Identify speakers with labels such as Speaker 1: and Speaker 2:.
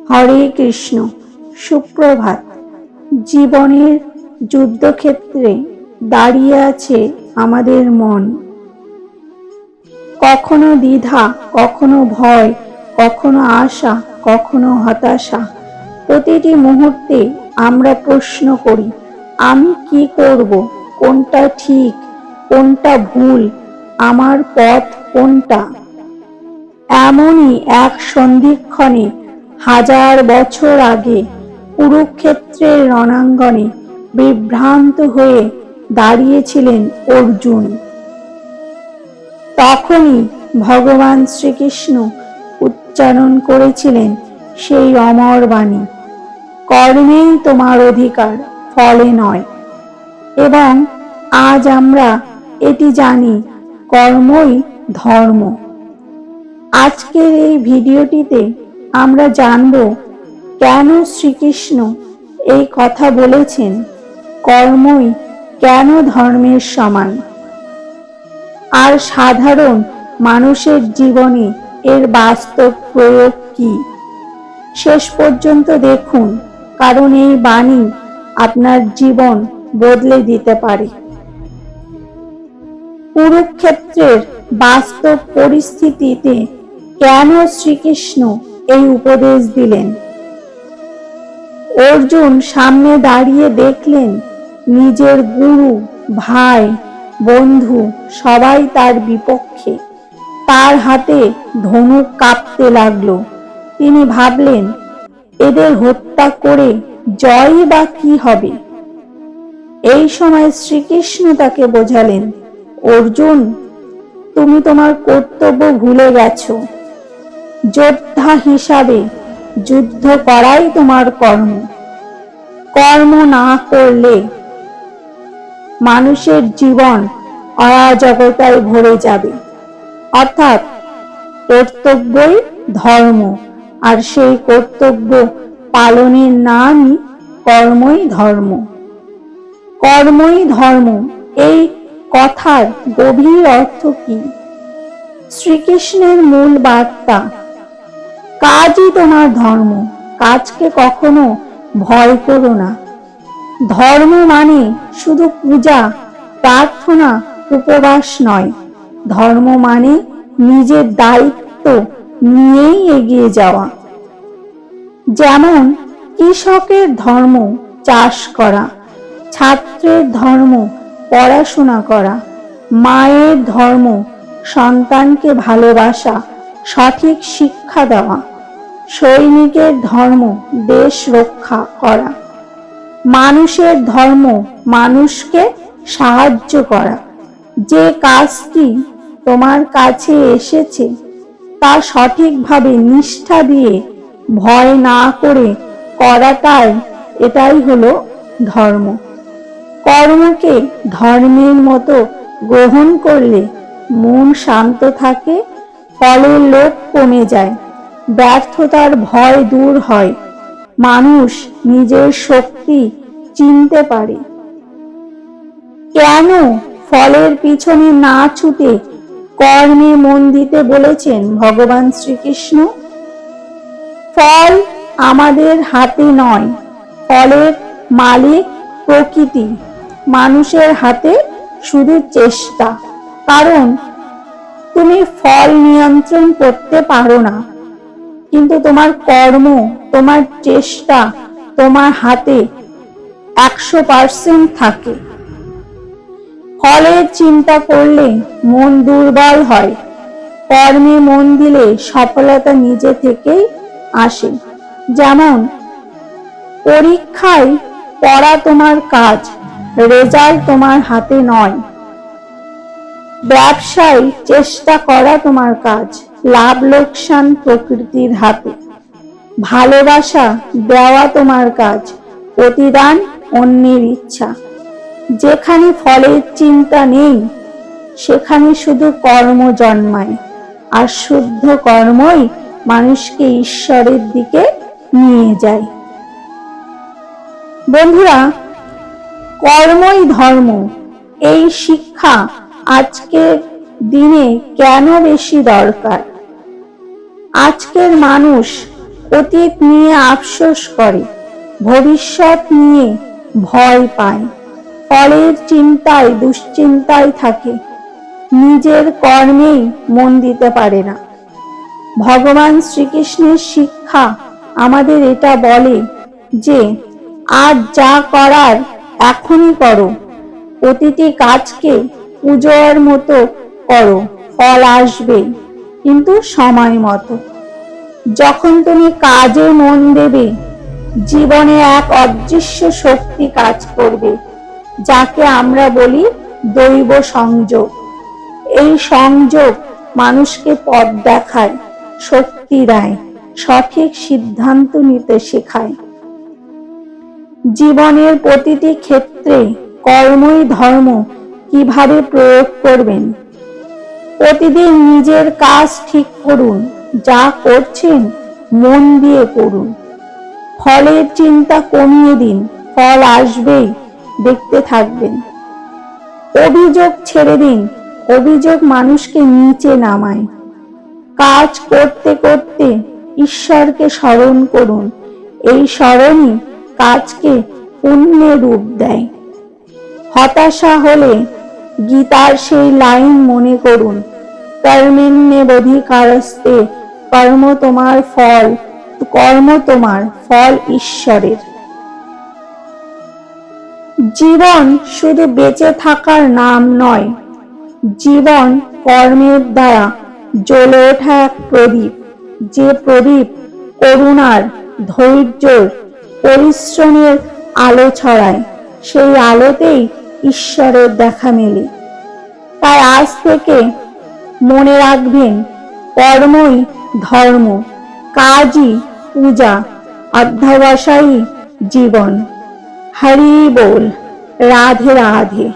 Speaker 1: হরে কৃষ্ণ। সুপ্রভাত। জীবনের যুদ্ধক্ষেত্রে দাঁড়িয়ে আছে আমাদের মন। কখনো দ্বিধা, কখনো ভয়, কখনো আশা, কখনো হতাশা। প্রতিটি মুহূর্তে আমরা প্রশ্ন করি, আমি কি করব? কোনটা ঠিক, কোনটা ভুল, আমার পথ কোনটা? এমনই এক সন্ধিক্ষণে হাজার বছর আগে কুরুক্ষেত্রের রণাঙ্গনে বিভ্রান্ত হয়ে দাঁড়িয়েছিলেন অর্জুন। তখনই ভগবান শ্রীকৃষ্ণ উচ্চারণ করেছিলেন সেই অমর বাণী, কর্মেই তোমার অধিকার, ফলে নয়। এবং আজ আমরা এটি জানি, কর্মই ধর্ম। আজকের এই ভিডিওটিতে আমরা জানব কেন শ্রীকৃষ্ণ এই কথা বলেছেন, কর্মই কেন ধর্মের সমান, আর সাধারণ মানুষের জীবনে এর বাস্তব প্রয়োগ কি। শেষ পর্যন্ত দেখুন, কারণ এই বাণী আপনার জীবন বদলে দিতে পারে। কুরুক্ষেত্রের বাস্তব পরিস্থিতিতে কেন শ্রীকৃষ্ণ এই উপদেশ দিলেন? অর্জুন সামনে দাঁড়িয়ে দেখলেন নিজের গুরু, ভাই, বন্ধু সবাই তার বিপক্ষে। তার হাতে ধনুক কাঁপতে লাগলো। তিনি ভাবলেন, এদের হত্যা করে জয়ই বা কি হবে? এই সময় শ্রীকৃষ্ণ তাকে বোঝালেন, অর্জুন, তুমি তোমার কর্তব্য ভুলে গেছো। যোদ্ধা হিসাবে যুদ্ধ করাই তোমার কর্ম। কর্ম না করলে মানুষের জীবন অরাজকতায় ভরে যাবে। অর্থাৎ কর্তব্যই ধর্ম, আর সেই কর্তব্য পালনের নামই কর্মই ধর্ম। কর্মই ধর্ম, এই কথার গভীর অর্থ কি? শ্রীকৃষ্ণের মূল বার্তা, কাজই তোমার ধর্ম। কাজকে কখনো ভয় করো না। ধর্ম মানে শুধু পূজা, প্রার্থনা, উপবাস নয়। ধর্ম মানে নিজের দায়িত্ব নিয়েই এগিয়ে যাওয়া। যেমন কৃষকের ধর্ম চাষ করা, ছাত্রের ধর্ম পড়াশোনা করা, মায়ের ধর্ম সন্তানকে ভালোবাসা, সঠিক শিক্ষা দেওয়া, সৈনিকের ধর্ম দেশ রক্ষা করা, মানুষের ধর্ম মানুষকে সাহায্য করা। যে কাজটি তোমার কাছে এসেছে তা সঠিকভাবে নিষ্ঠা দিয়ে, ভয় না করে করাটাই, এটাই হলো ধর্ম। কর্মকে ধর্মের মতো গ্রহণ করলে মন শান্ত থাকে, ফলের লোভ কমে যায়, ব্যর্থতার ভয় দূর হয়, মানুষ নিজের শক্তি চিনতে পারে। কেন ফলের পিছনে না ছুটে কর্মে মন দিতে বলেছেন ভগবান শ্রীকৃষ্ণ? ফল আমাদের হাতে নয়, ফলের মালিক প্রকৃতি। মানুষের হাতে শুধু চেষ্টা। কারণ তুমি ফল নিয়ন্ত্রণ করতে পারো না, কিন্তু তোমার কর্ম, তোমার চেষ্টা তোমার হাতে 100% থাকে। ফলের চিন্তা করলে মন দুর্বল হয়। কর্মে মন দিলে সফলতা নিজে থেকেই আসে। যেমন পরীক্ষায় পড়া তোমার কাজ, রেজাল্ট তোমার হাতে নয়। ব্যবসায় চেষ্টা করা তোমার কাজ, লাভ লোকসান প্রকৃতির হাতে। ভালোবাসা দেওয়া তোমার কাজ, প্রতিদান অন্যের ইচ্ছা। যেখানে ফলের চিন্তা নেই সেখানে শুধু কর্ম জন্মায়, আর শুদ্ধ কর্মই মানুষকে ঈশ্বরের দিকে নিয়ে যায়। বন্ধুরা, কর্মই ধর্ম, এই শিক্ষা আজকের দিনে কেন বেশি দরকার? আজকের মানুষ অতীত নিয়ে আফসোস করে, ভবিষ্যৎ নিয়ে ভয় পায়, ফলের চিন্তায় দুশ্চিন্তায় থাকে, নিজের কর্মেই মন দিতে পারে না। ভগবান শ্রীকৃষ্ণের শিক্ষা আমাদের এটা বলে যে আজ যা করার এখনই করো, প্রতিটি কাজকে পুজোর মতো করো, ফল আসবে কিন্তু সময় মতো। যখন তুমি কাজে মন দেবে, জীবনে এক অদৃশ্য শক্তি কাজ করবে, যাকে আমরা বলি দৈব সংযোগ। এই সংযোগ মানুষকে পথ দেখায়, শক্তি দেয়, সঠিক সিদ্ধান্ত নিতে শেখায়। জীবনের প্রতিটি ক্ষেত্রে কর্মই ধর্ম কিভাবে প্রয়োগ করবেন। প্রতিদিন নিজের কাজ ঠিক করুন, যা করছেন মন দিয়ে করুন। ফলের চিন্তা কমিয়ে দিন, ফল আসবেই, দেখতে থাকবেন। অভিযোগ ছেড়ে দিন, অভিযোগ মানুষকে নিচে নামায়। কাজ করতে করতে ঈশ্বরকে স্মরণ করুন, এই স্মরণই কাজকে পুণ্যে রূপ দেয়। হতাশা হলে গীতার সেই লাইন মনে করুন, কর্মেণ্যেবধিকারস্তে কর্ম তোমার ফল, কর্ম তোমার ফল ঈশ্বরের। জীবন শুধু বেঁচে থাকার নাম নয়, জীবন কর্মের দ্বারা জ্বলে ওঠা এক প্রদীপ। যে প্রদীপ করুণার, ধৈর্যের, পরিশ্রমের আলো ছড়ায়, সেই আলোতেই ঈশ্বরের দেখা মেলে। তাই আজ থেকে মনে রাখবেন, কর্মই ধর্ম, কাজই পূজা, অধ্যবসায়ই জীবন। হরি বল, রাধে রাধে।